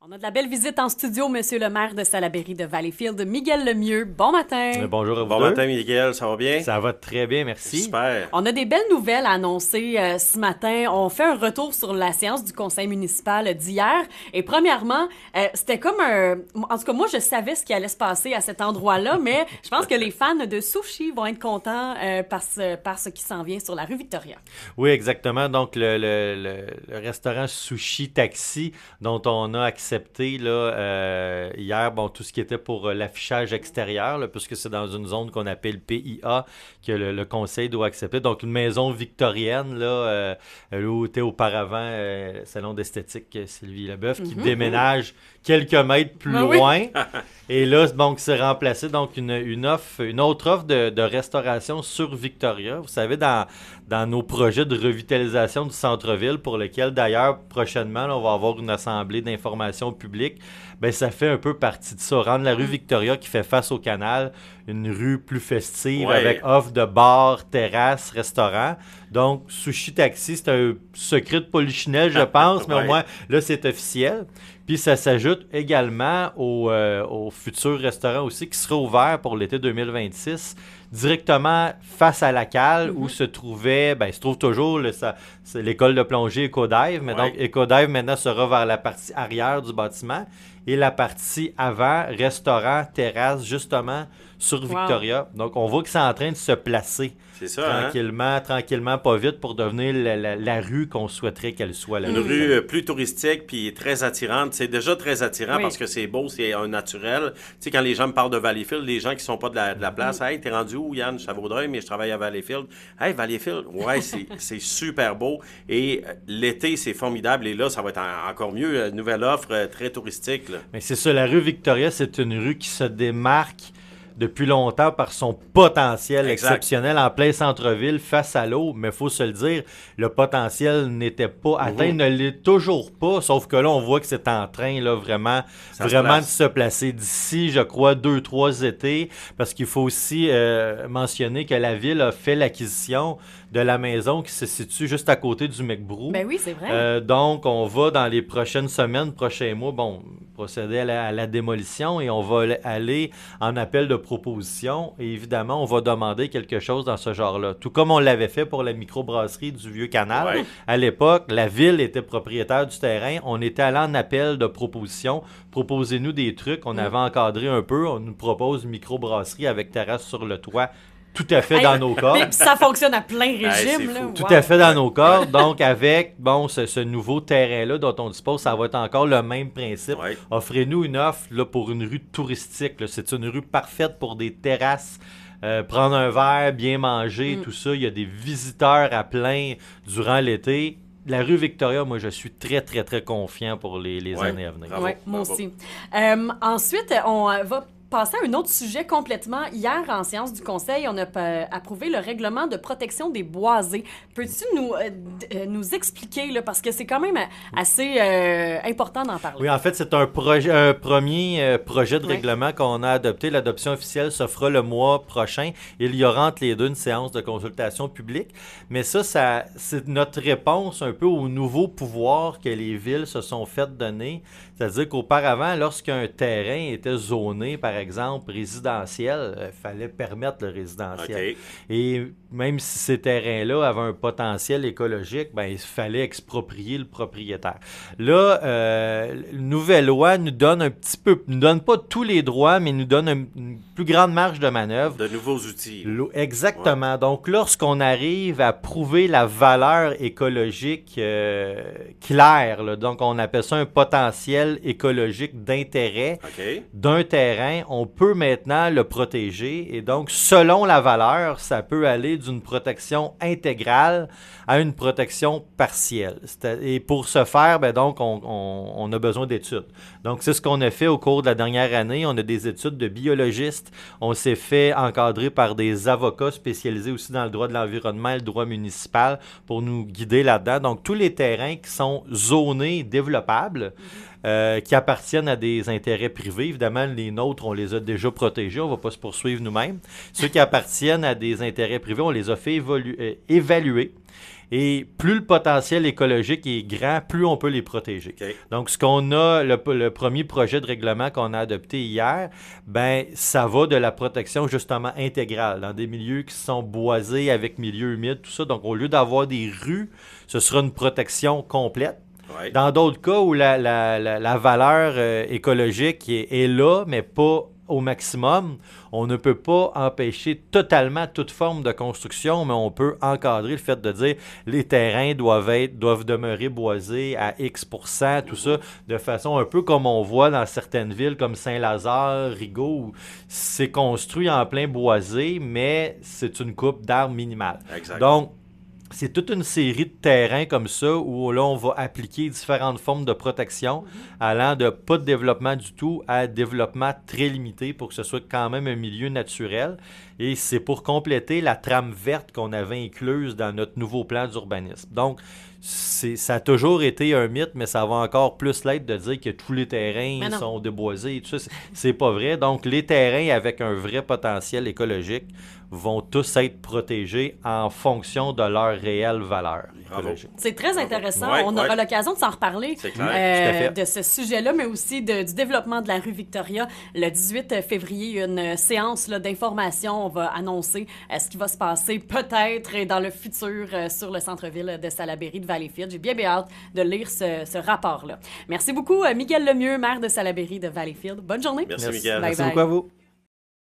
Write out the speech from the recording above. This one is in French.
On a de la belle visite en studio, monsieur le maire de Salaberry de Valleyfield, Miguel Lemieux. Bon matin. Bonjour à vous Bon deux. matin, Miguel, ça va bien? Ça va très bien, merci. Super. On a des belles nouvelles à annoncer ce matin. On fait un retour sur la séance du conseil municipal d'hier. Et premièrement, c'était comme un... En tout cas, moi, je savais ce qui allait se passer à cet endroit-là, mais je pense que les fans de sushi vont être contents par ce qui s'en vient sur la rue Victoria. Oui, exactement. Donc, le restaurant Sushi Taxi, dont on a accepté hier, tout ce qui était pour l'affichage extérieur, là, puisque c'est dans une zone qu'on appelle PIA, que le conseil doit accepter. Donc, une maison victorienne, là, où était auparavant le salon d'esthétique Sylvie Leboeuf, qui déménage quelques mètres plus loin. Et là, donc, c'est remplacé donc une autre offre de restauration sur Victoria. Vous savez, dans nos projets de revitalisation du centre-ville, pour lequel d'ailleurs, prochainement, là, on va avoir une assemblée d'information publique, ben ça fait un peu partie de ça. Rendre la rue Victoria, qui fait face au canal, une rue plus festive, avec offre de bars, terrasses, restaurants. Donc, Sushi Taxi, c'est un secret de polichinelle, je pense, mais au moins, là, c'est officiel. Puis ça s'ajoute également au futur restaurant aussi qui sera ouvert pour l'été 2026, directement face à la cale où se trouve toujours c'est l'école de plongée Ecodive, mais donc Ecodive maintenant sera vers la partie arrière du bâtiment et la partie avant, restaurant, terrasse, justement, sur Victoria. Donc, on voit que c'est en train de se placer. C'est ça, tranquillement, pas vite, pour devenir la rue qu'on souhaiterait qu'elle soit. Une rue plus touristique puis très attirante. C'est déjà très attirant parce que c'est beau, c'est un naturel. Tu sais, quand les gens me parlent de Valleyfield, les gens qui sont pas de la place, « Hey, t'es rendu où, Yann? Je suis à Vaudreuil, mais je travaille à Valleyfield. » « Hey, Valleyfield, ouais, c'est super beau. Et l'été, c'est formidable. Et là, ça va être encore mieux. Nouvelle offre, très touristique. Là. Mais c'est ça, la rue Victoria, c'est une rue qui se démarque depuis longtemps par son potentiel exceptionnel en plein centre-ville face à l'eau. Mais il faut se le dire, le potentiel n'était pas atteint, ne l'est toujours pas, sauf que là, on voit que c'est en train là, vraiment de se placer d'ici, je crois, 2-3 étés, parce qu'il faut aussi mentionner que la ville a fait l'acquisition de la maison qui se situe juste à côté du McBrew. Ben oui, c'est vrai. Donc, on va dans les prochaines semaines, prochains mois, procéder à la démolition et on va aller en appel de proposition. Et évidemment, on va demander quelque chose dans ce genre-là. Tout comme on l'avait fait pour la microbrasserie du Vieux-Canal. Ouais. À l'époque, la ville était propriétaire du terrain. On était allé en appel de proposition. Proposez-nous des trucs. On avait encadré un peu. On nous propose une microbrasserie avec terrasse sur le toit. Tout à fait dans nos cordes. Mais ça fonctionne à plein régime. Là. Tout à fait dans nos cordes. Donc, avec ce nouveau terrain-là dont on dispose, ça va être encore le même principe. Ouais. Offrez-nous une offre là, pour une rue touristique. Là. C'est une rue parfaite pour des terrasses. Prendre un verre, bien manger, tout ça. Il y a des visiteurs à plein durant l'été. La rue Victoria, moi, je suis très, très, très confiant pour les années à venir. Bravo, Oui, moi bravo. aussi. Ensuite, on va passer à un autre sujet complètement. Hier, en séance du conseil, on a approuvé le règlement de protection des boisés. Peux-tu nous expliquer, là, parce que c'est quand même assez important d'en parler. Oui, en fait, c'est un premier projet de règlement qu'on a adopté. L'adoption officielle se fera le mois prochain. Il y aura entre les deux une séance de consultation publique. Mais ça c'est notre réponse un peu aux nouveaux pouvoirs que les villes se sont fait donner. C'est-à-dire qu'auparavant, lorsqu'un terrain était zoné, par exemple, résidentiel, il fallait permettre le résidentiel. OK. Et même si ces terrains-là avaient un potentiel écologique, il fallait exproprier le propriétaire. Là, une nouvelle loi nous donne nous donne pas tous les droits, mais nous donne une plus grande marge de manœuvre. De nouveaux outils. Exactement. Ouais. Donc, lorsqu'on arrive à prouver la valeur écologique claire, là, donc on appelle ça un potentiel écologique d'intérêt d'un terrain, on peut maintenant le protéger. Et donc, selon la valeur, ça peut aller d'une protection intégrale à une protection partielle. Et pour ce faire, donc, on a besoin d'études. Donc, c'est ce qu'on a fait au cours de la dernière année. On a des études de biologistes. On s'est fait encadrer par des avocats spécialisés aussi dans le droit de l'environnement et le droit municipal pour nous guider là-dedans. Donc, tous les terrains qui sont zonés développables, qui appartiennent à des intérêts privés. Évidemment, les nôtres, on les a déjà protégés. On ne va pas se poursuivre nous-mêmes. Ceux qui appartiennent à des intérêts privés, on les a fait évaluer. Et plus le potentiel écologique est grand, plus on peut les protéger. OK. Donc, ce qu'on a, le premier projet de règlement qu'on a adopté hier, ben ça va de la protection justement intégrale dans des milieux qui sont boisés avec milieux humides, tout ça. Donc, au lieu d'avoir des rues, ce sera une protection complète. Ouais. Dans d'autres cas où la valeur écologique est là, mais pas au maximum, on ne peut pas empêcher totalement toute forme de construction, mais on peut encadrer le fait de dire les terrains doivent demeurer boisés à X%, tout ça, de façon un peu comme on voit dans certaines villes comme Saint-Lazare, Rigaud, où c'est construit en plein boisé, mais c'est une coupe d'arbres minimale. Exact. Donc, c'est toute une série de terrains comme ça où là, on va appliquer différentes formes de protection allant de pas de développement du tout à développement très limité pour que ce soit quand même un milieu naturel. Et c'est pour compléter la trame verte qu'on avait incluse dans notre nouveau plan d'urbanisme. Donc, ça a toujours été un mythe, mais ça va encore plus l'être de dire que tous les terrains sont déboisés et tout ça. C'est pas vrai. Donc, les terrains avec un vrai potentiel écologique vont tous être protégés en fonction de leur réelle valeur écologique. C'est très intéressant. Ouais, on aura l'occasion de s'en reparler C'est clair. de ce sujet-là, mais aussi du développement de la rue Victoria. Le 18 février, il y a une séance d'information. On va annoncer ce qui va se passer peut-être dans le futur sur le centre-ville de Salaberry, de Valleyfield. J'ai bien hâte de lire ce rapport-là. Merci beaucoup, Miguel Lemieux, maire de Salaberry, de Valleyfield. Bonne journée. Merci, Miguel. Bye Merci bye. beaucoup à vous.